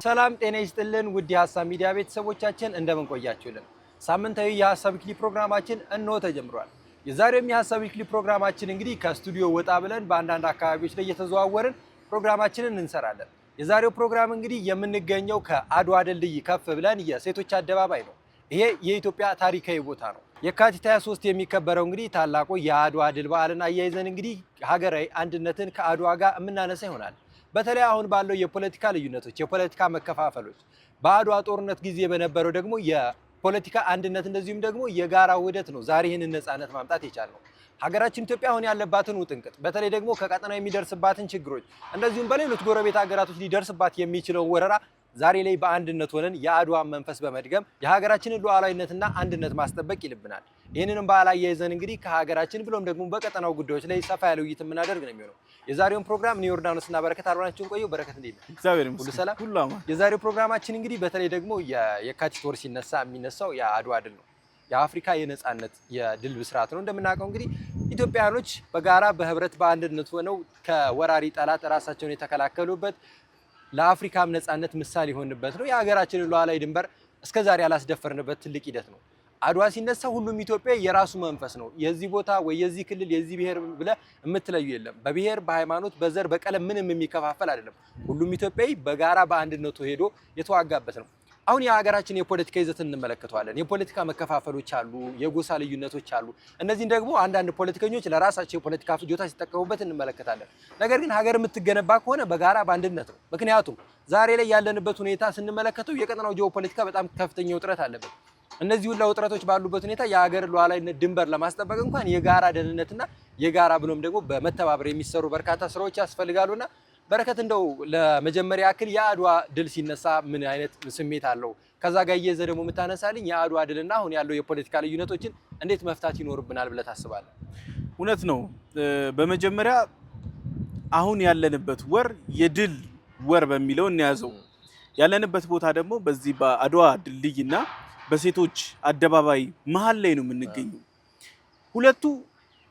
ሰላም ጤና ይስጥልን ውድ የሐሳብ ሚዲያ ቤተሰቦቻችን እንደምን ቆያችሁልን? ሳምንታዊ የሐሳብ ዊክሊ ፕሮግራማችን እንሆ ተጀምሯል። የዛሬው የሐሳብ ዊክሊ ፕሮግራማችን እንግዲህ ከስቱዲዮ ወጣ ብለን በአንዳንድ አካባቢዎች ላይ እየተዘዋወርን ፕሮግራማችንን እንሰራለን። የዛሬው ፕሮግራም እንግዲህ የምንገኘው ከአድዋ ድልድይ ከፍ ብለን የሴቶች አደባባይ ነው። ይሄ የኢትዮጵያ ታሪካዊ ቦታ ነው። የካቲት 23 የሚከበረው እንግዲህ ታላቁ የአድዋ ድል በዓልን አያይዘን እንግዲህ ሀገራዊ አንድነትን ከአድዋ ጋር የምናነሳ ይሆናል። በተለይ አሁን ባለው የፖለቲካ ልዩነቶች፣ የፖለቲካ መከፋፈሎች፣ በአድዋ ጦርነት ጊዜ በነበረው ደግሞ የፖለቲካ አንድነት እንደዚሁም ደግሞ የጋራ ውህደት ነው ዛሬ ይህንን ነፃነት ማምጣት የቻልነው። ሀገራችን ኢትዮጵያ አሁን ያለባትን ውጥንቅጥ፣ በተለይ ደግሞ ከቀጠናው የሚደርስባትን ችግሮች እንደዚሁም በሌሎች ጎረቤት ሀገራቶች ሊደርስባት የሚችለውን ወረራ ዛሬ ላይ በአንድነት ሆነን የአድዋን መንፈስ በመድገም የሀገራችንን ሉዓላዊነትና አንድነት ማስጠበቅ ይልብናል። ይህንንም በዓል አያይዘን እንግዲህ ከሀገራችን ብሎም ደግሞ በቀጠናው ጉዳዮች ላይ ሰፋ ያለ ውይይት የምናደርግ ነው የሚሆነው። የዛሬውን ፕሮግራም እኔ ዮርዳኖስና በረከት አብረናችሁን ቆዩ። በረከት እንዴት ነህ? እግዚአብሔር ሁሉ ሰላም ሁሉ አማን። የዛሬው ፕሮግራማችን እንግዲህ በተለይ ደግሞ የካቲት ወር ሲነሳ የሚነሳው የአድዋ ድል ነው። የአፍሪካ የነፃነት የድል ብስራት ነው። እንደምናውቀው እንግዲህ ኢትዮጵያውያኖች በጋራ በህብረት በአንድነት ሆነው ከወራሪ ጠላት ራሳቸውን የተከላከሉበት ለአፍሪካም ነፃነት ምሳሌ የሆንበት ነው። የሀገራችንን ሉዓላዊ ድንበር እስከዛሬ ያላስደፈርንበት ትልቅ ሂደት ነው። አድዋ ሲነሳ ሁሉም ኢትዮጵያዊ የራሱ መንፈስ ነው። የዚህ ቦታ ወይ የዚህ ክልል የዚህ ብሔር ብለህ የምትለዩ የለም። በብሔር በሃይማኖት በዘር በቀለም ምንም የሚከፋፈል አይደለም። ሁሉም ኢትዮጵያዊ በጋራ በአንድነቱ ሄዶ የተዋጋበት ነው። አሁን የሀገራችን የፖለቲካ ይዘት እንመለከተዋለን። የፖለቲካ መከፋፈሎች አሉ፣ የጎሳ ልዩነቶች አሉ። እነዚህን ደግሞ አንዳንድ ፖለቲከኞች ለራሳቸው የፖለቲካ ፍጆታ ሲጠቀሙበት እንመለከታለን። ነገር ግን ሀገር የምትገነባ ከሆነ በጋራ በአንድነት ነው። ምክንያቱም ዛሬ ላይ ያለንበት ሁኔታ ስንመለከተው የቀጠናው ጂኦፖለቲካ በጣም ከፍተኛ ውጥረት አለበት። እነዚህ ሁሉ ውጥረቶች ባሉበት ሁኔታ የሀገር ሉዓላዊነት ድንበር ለማስጠበቅ እንኳን የጋራ ደህንነትና የጋራ ብሎም ደግሞ በመተባበር የሚሰሩ በርካታ ስራዎች ያስፈልጋሉና በረከት እንደው ለመጀመሪያ ያክል የአድዋ ድል ሲነሳ ምን አይነት ስሜት አለው? ከዛ ጋር እየዘ ደግሞ የምታነሳልኝ የአድዋ ድልና አሁን ያለው የፖለቲካ ልዩነቶችን እንዴት መፍታት ይኖርብናል ብለህ ታስባለህ? እውነት ነው። በመጀመሪያ አሁን ያለንበት ወር የድል ወር በሚለው እንያዘው። ያለንበት ቦታ ደግሞ በዚህ በአድዋ ድልድይና በሴቶች አደባባይ መሃል ላይ ነው የምንገኘው። ሁለቱ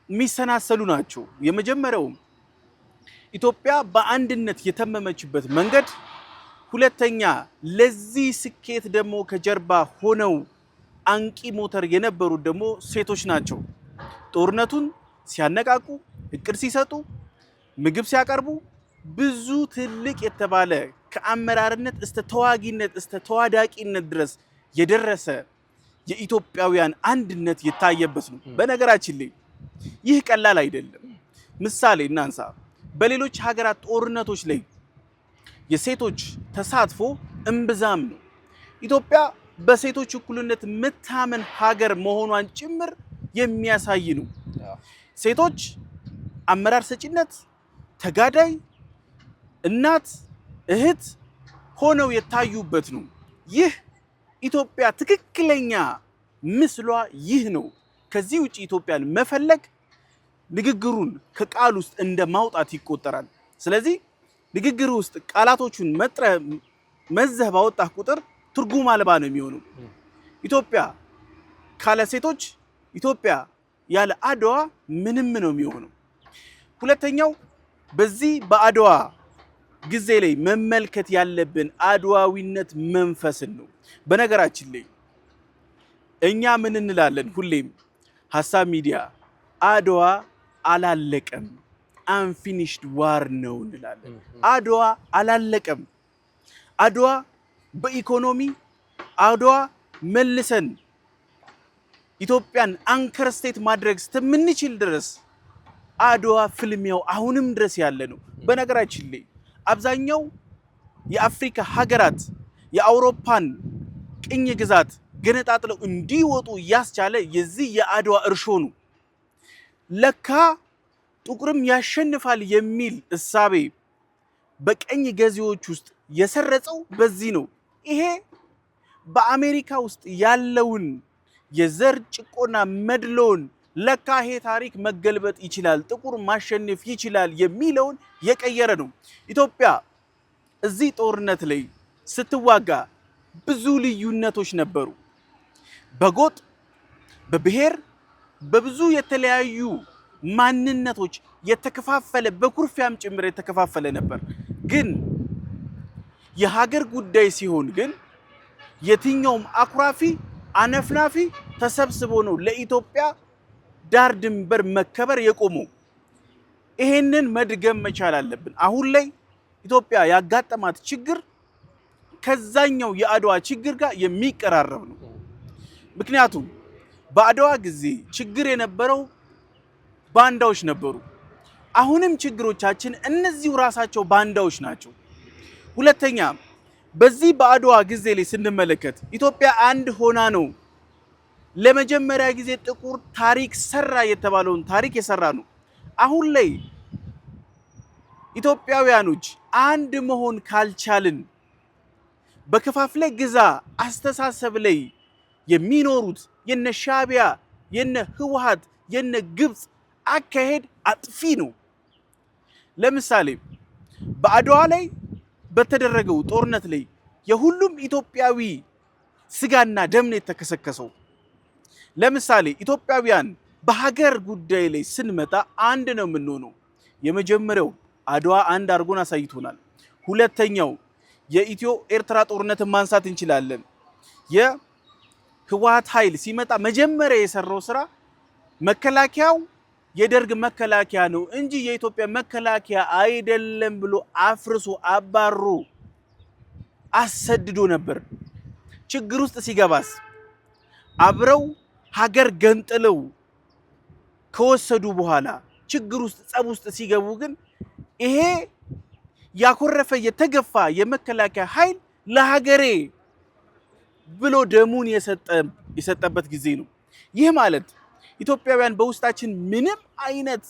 የሚሰናሰሉ ናቸው። የመጀመሪያው ኢትዮጵያ በአንድነት የተመመችበት መንገድ፣ ሁለተኛ ለዚህ ስኬት ደግሞ ከጀርባ ሆነው አንቂ ሞተር የነበሩት ደግሞ ሴቶች ናቸው። ጦርነቱን ሲያነቃቁ፣ እቅድ ሲሰጡ፣ ምግብ ሲያቀርቡ ብዙ ትልቅ የተባለ ከአመራርነት እስከ ተዋጊነት እስከ ተዋዳቂነት ድረስ የደረሰ የኢትዮጵያውያን አንድነት የታየበት ነው። በነገራችን ላይ ይህ ቀላል አይደለም። ምሳሌ እናንሳ። በሌሎች ሀገራት ጦርነቶች ላይ የሴቶች ተሳትፎ እምብዛም ነው። ኢትዮጵያ በሴቶች እኩልነት የምታመን ሀገር መሆኗን ጭምር የሚያሳይ ነው። ሴቶች አመራር ሰጪነት፣ ተጋዳይ፣ እናት፣ እህት ሆነው የታዩበት ነው። ይህ ኢትዮጵያ ትክክለኛ ምስሏ ይህ ነው። ከዚህ ውጪ ኢትዮጵያን መፈለግ ንግግሩን ከቃል ውስጥ እንደ ማውጣት ይቆጠራል። ስለዚህ ንግግር ውስጥ ቃላቶቹን መዘህ ባወጣህ ቁጥር ትርጉም አልባ ነው የሚሆነው። ኢትዮጵያ ካለ ሴቶች፣ ኢትዮጵያ ያለ አድዋ ምንም ነው የሚሆነው። ሁለተኛው በዚህ በአድዋ ጊዜ ላይ መመልከት ያለብን አድዋዊነት መንፈስን ነው። በነገራችን ላይ እኛ ምን እንላለን? ሁሌም ሐሳብ ሚዲያ አድዋ አላለቀም፣ አንፊኒሽድ ዋር ነው እንላለን። አድዋ አላለቀም። አድዋ በኢኮኖሚ አድዋ መልሰን ኢትዮጵያን አንከር ስቴት ማድረግ እስከምንችል ድረስ አድዋ ፍልሚያው አሁንም ድረስ ያለ ነው። በነገራችን ላይ አብዛኛው የአፍሪካ ሀገራት የአውሮፓን ቅኝ ግዛት ገነጣጥለው እንዲወጡ ያስቻለ የዚህ የአድዋ እርሾ ነው። ለካ ጥቁርም ያሸንፋል የሚል እሳቤ በቀኝ ገዢዎች ውስጥ የሰረጸው በዚህ ነው። ይሄ በአሜሪካ ውስጥ ያለውን የዘር ጭቆና መድሎን ለካ ይሄ ታሪክ መገልበጥ ይችላል፣ ጥቁር ማሸነፍ ይችላል የሚለውን የቀየረ ነው። ኢትዮጵያ እዚህ ጦርነት ላይ ስትዋጋ ብዙ ልዩነቶች ነበሩ። በጎጥ፣ በብሔር፣ በብዙ የተለያዩ ማንነቶች የተከፋፈለ በኩርፊያም ጭምር የተከፋፈለ ነበር። ግን የሀገር ጉዳይ ሲሆን ግን የትኛውም አኩራፊ አነፍናፊ ተሰብስቦ ነው ለኢትዮጵያ ዳር ድንበር መከበር የቆመው። ይሄንን መድገም መቻል አለብን። አሁን ላይ ኢትዮጵያ ያጋጠማት ችግር ከዛኛው የአድዋ ችግር ጋር የሚቀራረብ ነው። ምክንያቱም በአድዋ ጊዜ ችግር የነበረው ባንዳዎች ነበሩ። አሁንም ችግሮቻችን እነዚሁ ራሳቸው ባንዳዎች ናቸው። ሁለተኛ በዚህ በአድዋ ጊዜ ላይ ስንመለከት ኢትዮጵያ አንድ ሆና ነው ለመጀመሪያ ጊዜ ጥቁር ታሪክ ሰራ የተባለውን ታሪክ የሰራ ነው። አሁን ላይ ኢትዮጵያውያኖች አንድ መሆን ካልቻልን በከፋፍለ ግዛ አስተሳሰብ ላይ የሚኖሩት የነ ሻዕቢያ የነ ህወሓት የነ ግብፅ አካሄድ አጥፊ ነው። ለምሳሌ በአድዋ ላይ በተደረገው ጦርነት ላይ የሁሉም ኢትዮጵያዊ ስጋና ደም ነው የተከሰከሰው። ለምሳሌ ኢትዮጵያውያን በሀገር ጉዳይ ላይ ስንመጣ አንድ ነው የምንሆነው። የመጀመሪያው አድዋ አንድ አድርጎን አሳይቶናል። ሁለተኛው የኢትዮ ኤርትራ ጦርነትን ማንሳት እንችላለን። የህወሓት ኃይል ሲመጣ መጀመሪያ የሰራው ስራ መከላከያው የደርግ መከላከያ ነው እንጂ የኢትዮጵያ መከላከያ አይደለም ብሎ አፍርሶ አባሮ አሰድዶ ነበር። ችግር ውስጥ ሲገባስ አብረው ሀገር ገንጥለው ከወሰዱ በኋላ ችግር ውስጥ ጸብ ውስጥ ሲገቡ ግን ይሄ ያኮረፈ የተገፋ የመከላከያ ኃይል ለሀገሬ ብሎ ደሙን የሰጠበት ጊዜ ነው። ይህ ማለት ኢትዮጵያውያን በውስጣችን ምንም አይነት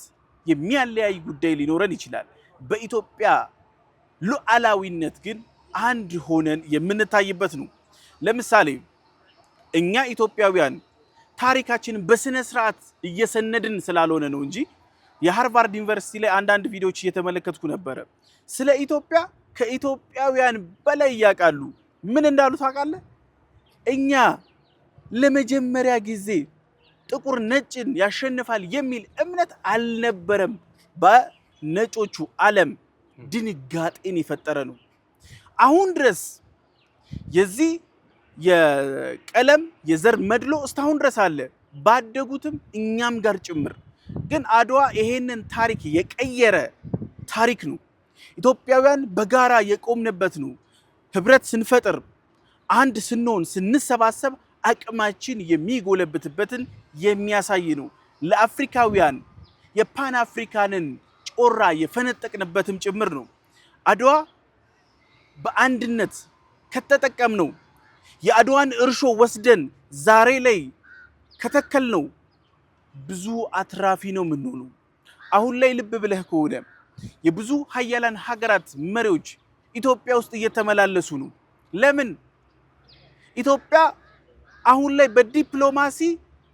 የሚያለያይ ጉዳይ ሊኖረን ይችላል። በኢትዮጵያ ሉዓላዊነት ግን አንድ ሆነን የምንታይበት ነው። ለምሳሌ እኛ ኢትዮጵያውያን ታሪካችንን በስነ ስርዓት እየሰነድን ስላልሆነ ነው እንጂ የሃርቫርድ ዩኒቨርሲቲ ላይ አንዳንድ ቪዲዮዎች እየተመለከትኩ ነበረ። ስለ ኢትዮጵያ ከኢትዮጵያውያን በላይ ያውቃሉ። ምን እንዳሉ ታውቃለህ? እኛ ለመጀመሪያ ጊዜ ጥቁር ነጭን ያሸንፋል የሚል እምነት አልነበረም። በነጮቹ ዓለም ድንጋጤን የፈጠረ ነው። አሁን ድረስ የዚህ የቀለም የዘር መድሎ እስካሁን ድረስ አለ፣ ባደጉትም እኛም ጋር ጭምር። ግን አድዋ ይሄንን ታሪክ የቀየረ ታሪክ ነው። ኢትዮጵያውያን በጋራ የቆምንበት ነው። ህብረት ስንፈጥር፣ አንድ ስንሆን፣ ስንሰባሰብ አቅማችን የሚጎለብትበትን የሚያሳይ ነው። ለአፍሪካውያን የፓን አፍሪካንን ጮራ የፈነጠቅንበትም ጭምር ነው። አድዋ በአንድነት ከተጠቀምነው የአድዋን እርሾ ወስደን ዛሬ ላይ ከተከልነው ብዙ አትራፊ ነው የምንሆነው። አሁን ላይ ልብ ብለህ ከሆነ የብዙ ሀያላን ሀገራት መሪዎች ኢትዮጵያ ውስጥ እየተመላለሱ ነው። ለምን? ኢትዮጵያ አሁን ላይ በዲፕሎማሲ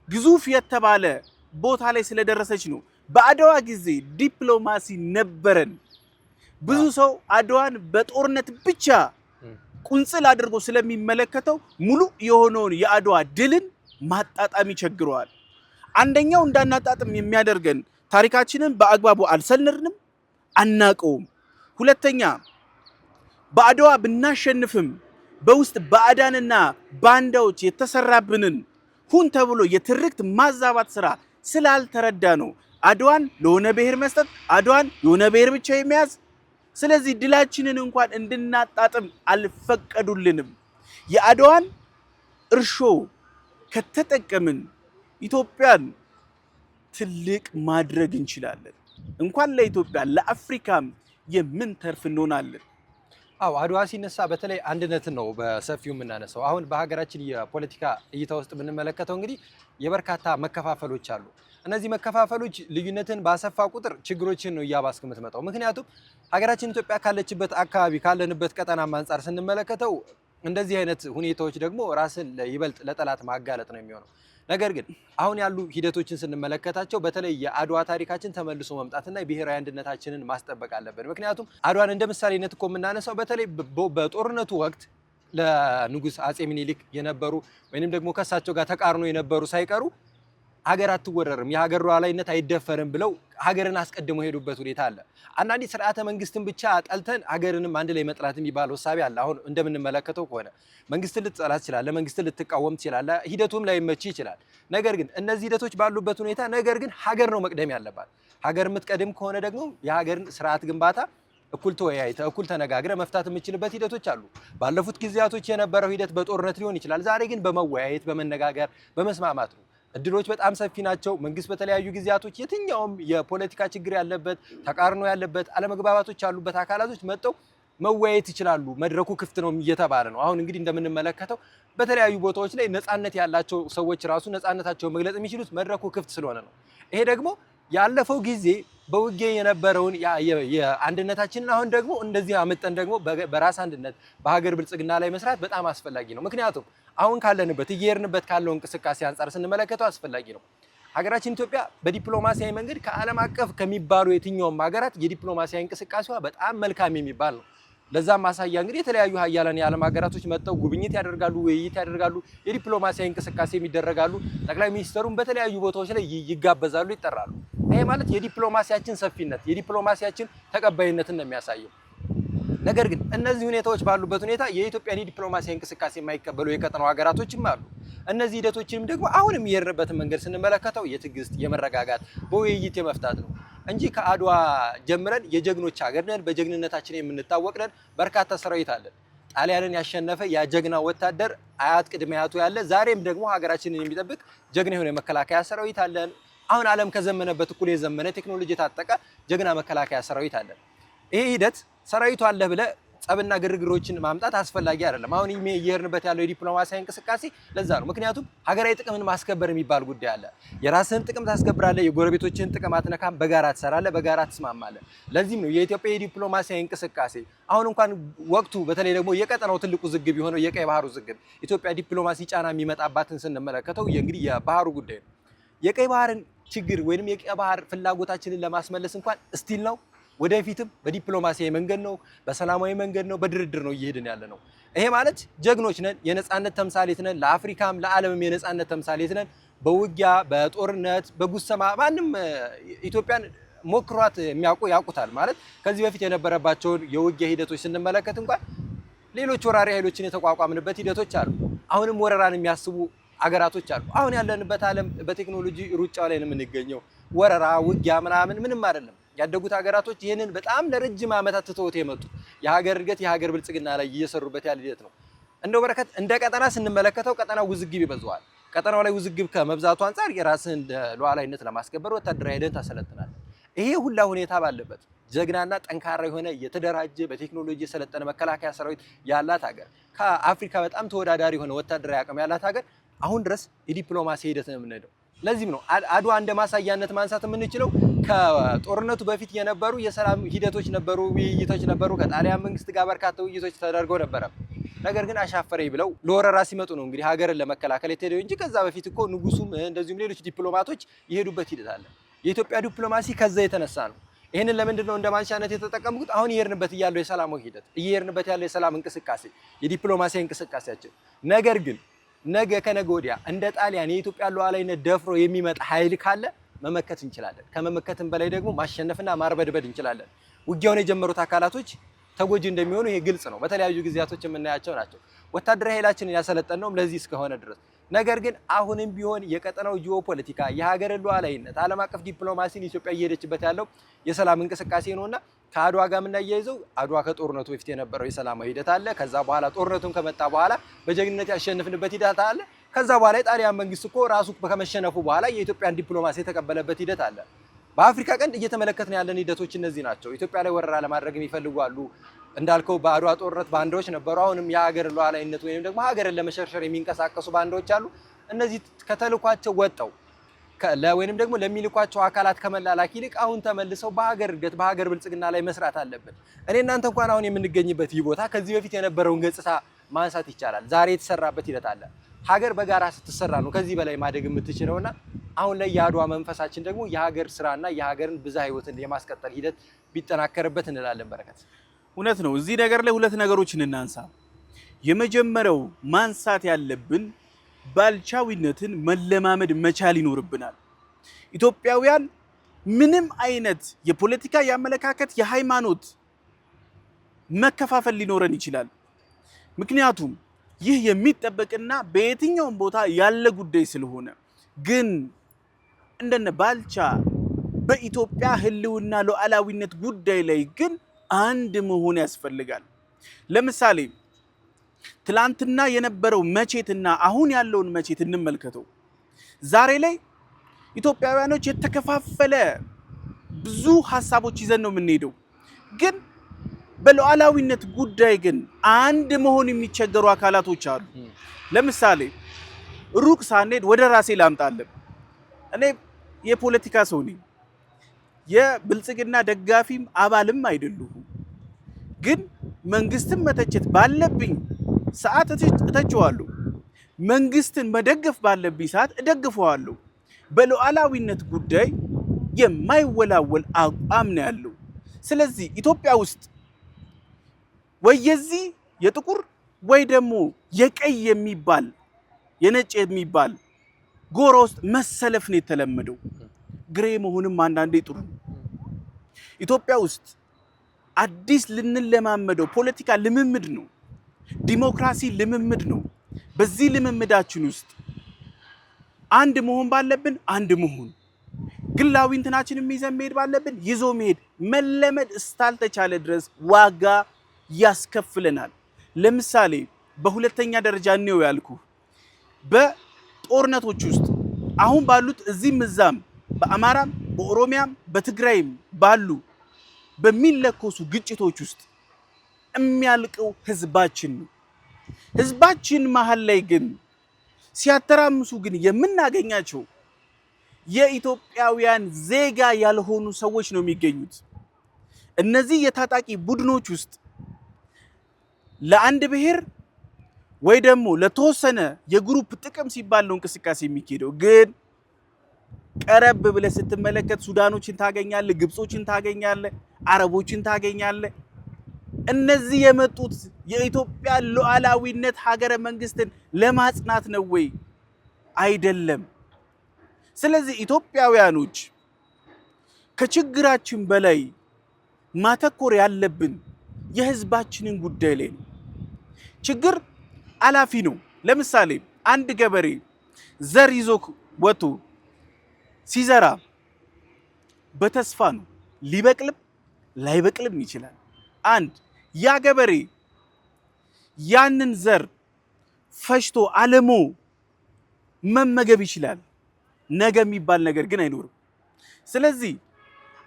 ግዙፍ የተባለ ቦታ ላይ ስለደረሰች ነው። በአድዋ ጊዜ ዲፕሎማሲ ነበረን። ብዙ ሰው አድዋን በጦርነት ብቻ ቁንጽል አድርጎ ስለሚመለከተው ሙሉ የሆነውን የአድዋ ድልን ማጣጣም ይቸግረዋል። አንደኛው እንዳናጣጥም የሚያደርገን ታሪካችንን በአግባቡ አልሰነድንም፣ አናቀውም። ሁለተኛ በአድዋ ብናሸንፍም በውስጥ ባዕዳንና ባንዳዎች የተሰራብንን ሁን ተብሎ የትርክት ማዛባት ስራ ስላልተረዳ ነው አድዋን ለሆነ ብሔር መስጠት፣ አድዋን የሆነ ብሔር ብቻ የሚያዝ። ስለዚህ ድላችንን እንኳን እንድናጣጥም አልፈቀዱልንም። የአድዋን እርሾ ከተጠቀምን ኢትዮጵያን ትልቅ ማድረግ እንችላለን። እንኳን ለኢትዮጵያ ለአፍሪካም የምንተርፍ እንሆናለን። አዎ አድዋ ሲነሳ በተለይ አንድነትን ነው በሰፊው የምናነሳው። አሁን በሀገራችን የፖለቲካ እይታ ውስጥ የምንመለከተው እንግዲህ የበርካታ መከፋፈሎች አሉ። እነዚህ መከፋፈሎች ልዩነትን ባሰፋ ቁጥር ችግሮችን ነው እያባስክ የምትመጣው። ምክንያቱም ሀገራችን ኢትዮጵያ ካለችበት አካባቢ ካለንበት ቀጠናም አንጻር ስንመለከተው እንደዚህ አይነት ሁኔታዎች ደግሞ ራስን ይበልጥ ለጠላት ማጋለጥ ነው የሚሆነው። ነገር ግን አሁን ያሉ ሂደቶችን ስንመለከታቸው በተለይ የአድዋ ታሪካችን ተመልሶ መምጣትና ብሔራዊ አንድነታችንን ማስጠበቅ አለብን። ምክንያቱም አድዋን እንደ ምሳሌነት እኮ የምናነሳው በተለይ በጦርነቱ ወቅት ለንጉስ አጼ ምኒልክ የነበሩ ወይንም ደግሞ ከሳቸው ጋር ተቃርኖ የነበሩ ሳይቀሩ ሀገር አትወረርም፣ የሀገር ሉዓላዊነት አይደፈርም ብለው ሀገርን አስቀድመው ሄዱበት ሁኔታ አለ። አንዳንዴ ስርዓተ መንግስትን ብቻ ጠልተን ሀገርንም አንድ ላይ መጥላት የሚባለው ሐሳብ አለ። አሁን እንደምንመለከተው ከሆነ መንግስትን ልትጠላ ትችላለህ፣ መንግስትን ልትቃወም ትችላለህ፣ ሂደቱም ላይ መቺ ይችላል። ነገር ግን እነዚህ ሂደቶች ባሉበት ሁኔታ ነገር ግን ሀገር ነው መቅደም ያለባት። ሀገር የምትቀድም ከሆነ ደግሞ የሀገርን ስርዓት ግንባታ እኩል ተወያይተህ እኩል ተነጋግረህ መፍታት የምችልበት ሂደቶች አሉ። ባለፉት ጊዜያቶች የነበረው ሂደት በጦርነት ሊሆን ይችላል። ዛሬ ግን በመወያየት በመነጋገር በመስማማት ነው። እድሎች በጣም ሰፊ ናቸው። መንግስት በተለያዩ ጊዜያቶች የትኛውም የፖለቲካ ችግር ያለበት ተቃርኖ ያለበት አለመግባባቶች ያሉበት አካላቶች መጥተው መወያየት ይችላሉ። መድረኩ ክፍት ነው እየተባለ ነው። አሁን እንግዲህ እንደምንመለከተው በተለያዩ ቦታዎች ላይ ነፃነት ያላቸው ሰዎች ራሱ ነፃነታቸውን መግለጽ የሚችሉት መድረኩ ክፍት ስለሆነ ነው። ይሄ ደግሞ ያለፈው ጊዜ በውጊያ የነበረውን የአንድነታችንን አሁን ደግሞ እንደዚህ አመጣን ደግሞ በራስ አንድነት በሀገር ብልጽግና ላይ መስራት በጣም አስፈላጊ ነው። ምክንያቱም አሁን ካለንበት እየሄድንበት ካለው እንቅስቃሴ አንጻር ስንመለከተው አስፈላጊ ነው። ሀገራችን ኢትዮጵያ በዲፕሎማሲያዊ መንገድ ከዓለም አቀፍ ከሚባሉ የትኛውም ሀገራት የዲፕሎማሲያዊ እንቅስቃሴዋ በጣም መልካም የሚባል ነው። ለዛም ማሳያ እንግዲህ የተለያዩ ሀያላን የዓለም ሀገራቶች መጥተው ጉብኝት ያደርጋሉ፣ ውይይት ያደርጋሉ፣ የዲፕሎማሲያዊ እንቅስቃሴ የሚደረጋሉ። ጠቅላይ ሚኒስትሩም በተለያዩ ቦታዎች ላይ ይጋበዛሉ፣ ይጠራሉ። ይሄ ማለት የዲፕሎማሲያችን ሰፊነት የዲፕሎማሲያችን ተቀባይነትን ነው የሚያሳየው። ነገር ግን እነዚህ ሁኔታዎች ባሉበት ሁኔታ የኢትዮጵያን የዲፕሎማሲያዊ እንቅስቃሴ የማይቀበሉ የቀጠናው ሀገራቶችም አሉ። እነዚህ ሂደቶችንም ደግሞ አሁንም የሄድንበትን መንገድ ስንመለከተው የትዕግስት የመረጋጋት በውይይት የመፍታት ነው እንጂ ከአድዋ ጀምረን የጀግኖች ሀገር ነን፣ በጀግንነታችን የምንታወቅ ነን። በርካታ ሰራዊት አለን። ጣሊያንን ያሸነፈ የጀግና ወታደር አያት ቅድመ አያቱ ያለ ዛሬም ደግሞ ሀገራችንን የሚጠብቅ ጀግና የሆነ የመከላከያ ሰራዊት አለን። አሁን ዓለም ከዘመነበት እኩል የዘመነ ቴክኖሎጂ የታጠቀ ጀግና መከላከያ ሰራዊት አለን። ይሄ ሂደት ሰራዊቱ አለ ብለህ ጸብና ግርግሮችን ማምጣት አስፈላጊ አይደለም። አሁን እየሄድንበት ያለው የዲፕሎማሲያዊ እንቅስቃሴ ለዛ ነው። ምክንያቱም ሀገራዊ ጥቅምን ማስከበር የሚባል ጉዳይ አለ። የራስህን ጥቅም ታስከብራለህ፣ የጎረቤቶችህን ጥቅም አትነካም፣ በጋራ ትሰራለህ፣ በጋራ ትስማማለህ። ለዚህም ነው የኢትዮጵያ የዲፕሎማሲያዊ እንቅስቃሴ አሁን እንኳን ወቅቱ በተለይ ደግሞ የቀጠናው ትልቁ ውዝግብ የሆነው የቀይ ባህር ውዝግብ ኢትዮጵያ ዲፕሎማሲ ጫና የሚመጣባትን ስንመለከተው እንግዲህ የባህሩ ጉዳይ ነው። የቀይ ባህርን ችግር ወይንም የቀይ ባህር ፍላጎታችንን ለማስመለስ እንኳን ስቲል ነው ወደፊትም በዲፕሎማሲያዊ መንገድ ነው፣ በሰላማዊ መንገድ ነው፣ በድርድር ነው እየሄድን ያለ ነው። ይሄ ማለት ጀግኖች ነን፣ የነጻነት ተምሳሌት ነን፣ ለአፍሪካም ለዓለምም የነጻነት ተምሳሌት ነን። በውጊያ በጦርነት በጉሰማ ማንም ኢትዮጵያን ሞክሯት የሚያውቁ ያውቁታል። ማለት ከዚህ በፊት የነበረባቸውን የውጊያ ሂደቶች ስንመለከት እንኳን ሌሎች ወራሪ ኃይሎችን የተቋቋምንበት ሂደቶች አሉ። አሁንም ወረራን የሚያስቡ አገራቶች አሉ። አሁን ያለንበት ዓለም በቴክኖሎጂ ሩጫው ላይ ነው የምንገኘው። ወረራ ውጊያ ምንም አይደለም። ያደጉት ሀገራቶች ይህንን በጣም ለረጅም ዓመታት ትተውት የመጡ የሀገር እድገት የሀገር ብልጽግና ላይ እየሰሩበት ያለ ሂደት ነው። እንደው በረከት እንደ ቀጠና ስንመለከተው ቀጠናው ውዝግብ ይበዛዋል። ቀጠናው ላይ ውዝግብ ከመብዛቱ አንጻር የራስን ሉዓላዊነት ለማስከበር ወታደራዊ ኃይልን ታሰለጥናለህ። ይሄ ሁላ ሁኔታ ባለበት ጀግናና ጠንካራ የሆነ የተደራጀ በቴክኖሎጂ የሰለጠነ መከላከያ ሰራዊት ያላት ሀገር ከአፍሪካ በጣም ተወዳዳሪ የሆነ ወታደራዊ አቅም ያላት ሀገር አሁን ድረስ የዲፕሎማሲ ሂደት ነው የምንሄደው። ለዚህም ነው አድዋ እንደ ማሳያነት ማንሳት የምንችለው። ከጦርነቱ በፊት የነበሩ የሰላም ሂደቶች ነበሩ፣ ውይይቶች ነበሩ። ከጣሊያን መንግስት ጋር በርካታ ውይይቶች ተደርገው ነበረ። ነገር ግን አሻፈረኝ ብለው ለወረራ ሲመጡ ነው እንግዲህ ሀገርን ለመከላከል የተሄደው እንጂ ከዛ በፊት እኮ ንጉሱም እንደዚሁም ሌሎች ዲፕሎማቶች የሄዱበት ሂደት አለ። የኢትዮጵያ ዲፕሎማሲ ከዛ የተነሳ ነው። ይህንን ለምንድን ነው እንደ ማንሻነት የተጠቀምኩት? አሁን እየሄድንበት ያለው የሰላማዊ ሂደት እየሄድንበት ያለው የሰላም እንቅስቃሴ የዲፕሎማሲያዊ እንቅስቃሴያችን ነገር ግን ነገ ከነገ ወዲያ እንደ ጣሊያን የኢትዮጵያ ሉዓላዊነት ደፍሮ የሚመጣ ኃይል ካለ መመከት እንችላለን። ከመመከትም በላይ ደግሞ ማሸነፍና ማርበድበድ እንችላለን። ውጊያውን የጀመሩት አካላቶች ተጎጂ እንደሚሆኑ ይሄ ግልጽ ነው። በተለያዩ ጊዜያቶች የምናያቸው ናቸው። ወታደራዊ ኃይላችንን ያሰለጠነውም ለዚህ እስከሆነ ድረስ ነገር ግን አሁንም ቢሆን የቀጠናው ጂኦፖለቲካ የሀገር ሉዓላዊነት ዓለም አቀፍ ዲፕሎማሲን ኢትዮጵያ እየሄደችበት ያለው የሰላም እንቅስቃሴ ነውና ከአድዋ ጋር የምናያይዘው አድዋ ከጦርነቱ በፊት የነበረው የሰላማዊ ሂደት አለ። ከዛ በኋላ ጦርነቱን ከመጣ በኋላ በጀግንነት ያሸነፍንበት ሂደት አለ። ከዛ በኋላ የጣሊያን መንግስት እኮ ራሱ ከመሸነፉ በኋላ የኢትዮጵያን ዲፕሎማሲ የተቀበለበት ሂደት አለ። በአፍሪካ ቀንድ እየተመለከትን ያለን ሂደቶች እነዚህ ናቸው። ኢትዮጵያ ላይ ወረራ ለማድረግ የሚፈልጉ አሉ። እንዳልከው በአድዋ ጦርነት ባንዳዎች ነበሩ። አሁንም የሀገር ሉዓላዊነት ወይም ደግሞ ሀገርን ለመሸርሸር የሚንቀሳቀሱ ባንዳዎች አሉ። እነዚህ ከተልኳቸው ወጣው ወይንም ደግሞ ለሚልኳቸው አካላት ከመላላክ ይልቅ አሁን ተመልሰው በሀገር እድገት በሀገር ብልጽግና ላይ መስራት አለብን። እኔ እናንተ እንኳን አሁን የምንገኝበት ይህ ቦታ ከዚህ በፊት የነበረውን ገጽታ ማንሳት ይቻላል። ዛሬ የተሰራበት ሂደት አለ። ሀገር በጋራ ስትሰራ ነው ከዚህ በላይ ማደግ የምትችለውና አሁን ላይ የአድዋ መንፈሳችን ደግሞ የሀገር ስራና የሀገርን ብዝሃ ህይወትን የማስቀጠል ሂደት ቢጠናከርበት እንላለን። በረከት እውነት ነው። እዚህ ነገር ላይ ሁለት ነገሮችን እናንሳ። የመጀመሪያው ማንሳት ያለብን ባልቻዊነትን መለማመድ መቻል ይኖርብናል። ኢትዮጵያውያን ምንም አይነት የፖለቲካ የአመለካከት የሃይማኖት መከፋፈል ሊኖረን ይችላል። ምክንያቱም ይህ የሚጠበቅና በየትኛውም ቦታ ያለ ጉዳይ ስለሆነ፣ ግን እንደነ ባልቻ በኢትዮጵያ ህልውና ሉዓላዊነት ጉዳይ ላይ ግን አንድ መሆን ያስፈልጋል። ለምሳሌ ትላንትና የነበረው መቼትና አሁን ያለውን መቼት እንመልከተው። ዛሬ ላይ ኢትዮጵያውያኖች የተከፋፈለ ብዙ ሐሳቦች ይዘን ነው የምንሄደው። ግን በሉዓላዊነት ጉዳይ ግን አንድ መሆን የሚቸገሩ አካላቶች አሉ። ለምሳሌ ሩቅ ሳንሄድ ወደ ራሴ ላምጣለን። እኔ የፖለቲካ ሰው ነኝ። የብልጽግና ደጋፊም አባልም አይደለሁም። ግን መንግስትን መተቸት ባለብኝ ሰዓት እተቸዋለሁ። መንግስትን መደገፍ ባለብኝ ሰዓት እደግፈዋለሁ። በሉዓላዊነት ጉዳይ የማይወላወል አቋም ነው ያለው። ስለዚህ ኢትዮጵያ ውስጥ ወይ የዚህ የጥቁር ወይ ደግሞ የቀይ የሚባል የነጭ የሚባል ጎራ ውስጥ መሰለፍ ነው የተለመደው። ግሬ መሆንም አንዳንዴ ጥሩ ነው። ኢትዮጵያ ውስጥ አዲስ ልንለማመደው ፖለቲካ ልምምድ ነው፣ ዲሞክራሲ ልምምድ ነው። በዚህ ልምምዳችን ውስጥ አንድ መሆን ባለብን አንድ መሆን፣ ግላዊ እንትናችንን ይዘን መሄድ ባለብን ይዞ መሄድ መለመድ እስካልተቻለ ድረስ ዋጋ ያስከፍለናል። ለምሳሌ በሁለተኛ ደረጃ ነው ያልኩ፣ በጦርነቶች ውስጥ አሁን ባሉት እዚህም እዛም በአማራም በኦሮሚያም በትግራይም ባሉ በሚለኮሱ ግጭቶች ውስጥ የሚያልቀው ህዝባችን ነው። ህዝባችን መሃል ላይ ግን ሲያተራምሱ ግን የምናገኛቸው የኢትዮጵያውያን ዜጋ ያልሆኑ ሰዎች ነው የሚገኙት። እነዚህ የታጣቂ ቡድኖች ውስጥ ለአንድ ብሔር ወይ ደግሞ ለተወሰነ የግሩፕ ጥቅም ሲባል ነው እንቅስቃሴ የሚካሄደው። ግን ቀረብ ብለህ ስትመለከት ሱዳኖችን ታገኛለህ፣ ግብጾችን ታገኛለህ፣ አረቦችን ታገኛለህ። እነዚህ የመጡት የኢትዮጵያ ሉዓላዊነት ሀገረ መንግስትን ለማጽናት ነው ወይ? አይደለም። ስለዚህ ኢትዮጵያውያኖች ከችግራችን በላይ ማተኮር ያለብን የህዝባችንን ጉዳይ ላይ ነው። ችግር አላፊ ነው። ለምሳሌ አንድ ገበሬ ዘር ይዞ ወጥቶ ሲዘራ በተስፋ ነው። ሊበቅልም ላይበቅልም ይችላል። አንድ ያ ገበሬ ያንን ዘር ፈሽቶ አለሞ መመገብ ይችላል። ነገ የሚባል ነገር ግን አይኖርም። ስለዚህ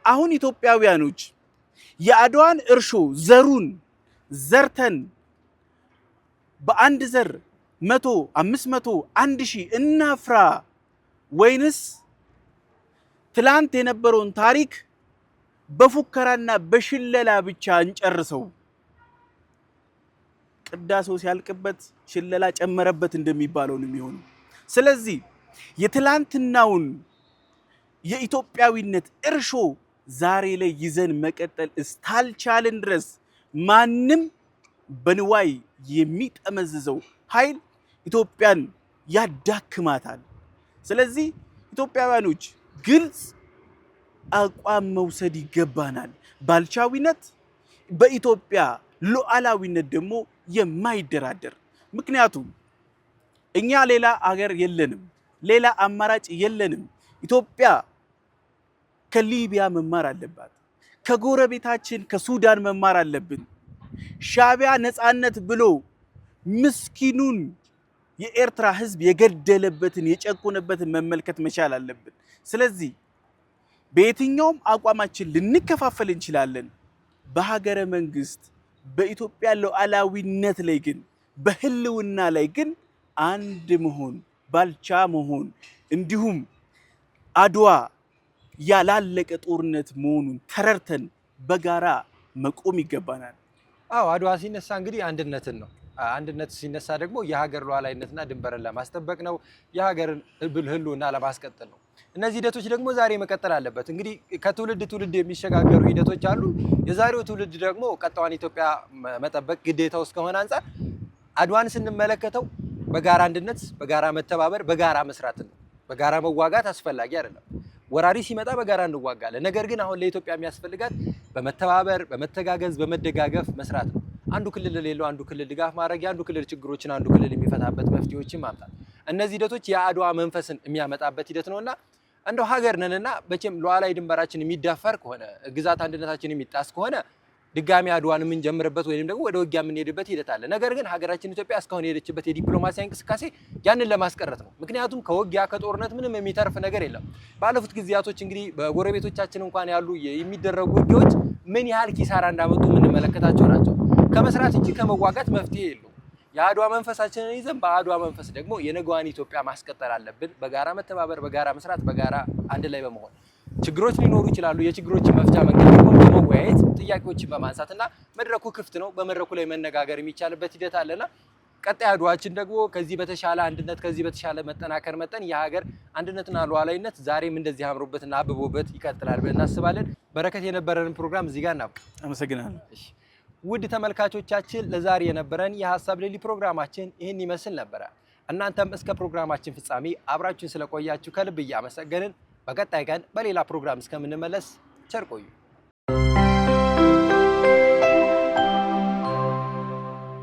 አሁን ኢትዮጵያውያኖች የአድዋን እርሾ ዘሩን ዘርተን በአንድ ዘር 100፣ 500፣ 1000 እናፍራ ወይንስ ትላንት የነበረውን ታሪክ በፉከራና በሽለላ ብቻ እንጨርሰው? ቅዳሴው ሲያልቅበት ሽለላ ጨመረበት እንደሚባለው ነው የሚሆነው። ስለዚህ የትላንትናውን የኢትዮጵያዊነት እርሾ ዛሬ ላይ ይዘን መቀጠል እስካልቻልን ድረስ ማንም በንዋይ የሚጠመዝዘው ኃይል ኢትዮጵያን ያዳክማታል። ስለዚህ ኢትዮጵያውያኖች ግልጽ አቋም መውሰድ ይገባናል። ባልቻዊነት በኢትዮጵያ ሉዓላዊነት ደግሞ የማይደራደር። ምክንያቱም እኛ ሌላ አገር የለንም፣ ሌላ አማራጭ የለንም። ኢትዮጵያ ከሊቢያ መማር አለባት፣ ከጎረቤታችን ከሱዳን መማር አለብን። ሻዕቢያ ነፃነት ብሎ ምስኪኑን የኤርትራ ህዝብ የገደለበትን የጨቆነበትን መመልከት መቻል አለብን። ስለዚህ በየትኛውም አቋማችን ልንከፋፈል እንችላለን። በሀገረ መንግስት በኢትዮጵያ ሉዓላዊነት ላይ ግን በህልውና ላይ ግን አንድ መሆን፣ ባልቻ መሆን፣ እንዲሁም አድዋ ያላለቀ ጦርነት መሆኑን ተረድተን በጋራ መቆም ይገባናል። አዎ አድዋ ሲነሳ እንግዲህ አንድነትን ነው። አንድነት ሲነሳ ደግሞ የሀገር ሉዓላዊነትና ድንበርን ለማስጠበቅ ነው። የሀገርን ህልውና ለማስቀጠል ነው። እነዚህ ሂደቶች ደግሞ ዛሬ መቀጠል አለበት። እንግዲህ ከትውልድ ትውልድ የሚሸጋገሩ ሂደቶች አሉ። የዛሬው ትውልድ ደግሞ ቀጣዩን ኢትዮጵያ መጠበቅ ግዴታው እስከሆነ አንፃር አድዋን ስንመለከተው በጋራ አንድነት፣ በጋራ መተባበር፣ በጋራ መስራት ነው። በጋራ መዋጋት አስፈላጊ አይደለም። ወራሪ ሲመጣ በጋራ እንዋጋለን። ነገር ግን አሁን ለኢትዮጵያ የሚያስፈልጋት በመተባበር፣ በመተጋገዝ፣ በመደጋገፍ መስራት ነው። አንዱ ክልል ለሌለው አንዱ ክልል ድጋፍ ማድረግ፣ የአንዱ ክልል ችግሮችን አንዱ ክልል የሚፈታበት መፍትሄዎችን ማምጣት፣ እነዚህ ሂደቶች የአድዋ መንፈስን የሚያመጣበት ሂደት ነውና እንደው ሀገር ነንና መቼም ሉዓላዊ ድንበራችን የሚዳፈር ከሆነ ግዛት አንድነታችን የሚጣስ ከሆነ ድጋሚ አድዋን የምንጀምርበት ወይንም ደግሞ ወደ ውጊያ የምንሄድበት ሂደት አለ። ነገር ግን ሀገራችን ኢትዮጵያ እስካሁን የሄደችበት የዲፕሎማሲያዊ እንቅስቃሴ ያንን ለማስቀረት ነው። ምክንያቱም ከውጊያ ከጦርነት ምንም የሚተርፍ ነገር የለም። ባለፉት ጊዜያቶች እንግዲህ በጎረቤቶቻችን እንኳን ያሉ የሚደረጉ ውጊያዎች ምን ያህል ኪሳራ እንዳመጡ የምንመለከታቸው ናቸው። ከመስራት እንጂ ከመዋጋት መፍትሄ የለውም። የአድዋ መንፈሳችንን ይዘን በአድዋ መንፈስ ደግሞ የነገዋን ኢትዮጵያ ማስቀጠል አለብን። በጋራ መተባበር፣ በጋራ መስራት፣ በጋራ አንድ ላይ በመሆን ችግሮች ሊኖሩ ይችላሉ። የችግሮችን መፍቻ መንገድ ደግሞ በመወያየት ጥያቄዎችን በማንሳትና መድረኩ ክፍት ነው። በመድረኩ ላይ መነጋገር የሚቻልበት ሂደት አለና ቀጣይ አድዋችን ደግሞ ከዚህ በተሻለ አንድነት ከዚህ በተሻለ መጠናከር መጠን የሀገር አንድነትና ሉዓላዊነት ዛሬም እንደዚህ አምሮበትና አብቦበት ይቀጥላል ብለን እናስባለን። በረከት የነበረንን ፕሮግራም እዚህ ጋር እናብቃ። አመሰግናለሁ። ውድ ተመልካቾቻችን ለዛሬ የነበረን የሀሳብ ሌሊት ፕሮግራማችን ይህን ይመስል ነበረ። እናንተም እስከ ፕሮግራማችን ፍጻሜ አብራችሁን ስለቆያችሁ ከልብ እያመሰገንን በቀጣይ ቀን በሌላ ፕሮግራም እስከምንመለስ ቸር ቆዩ።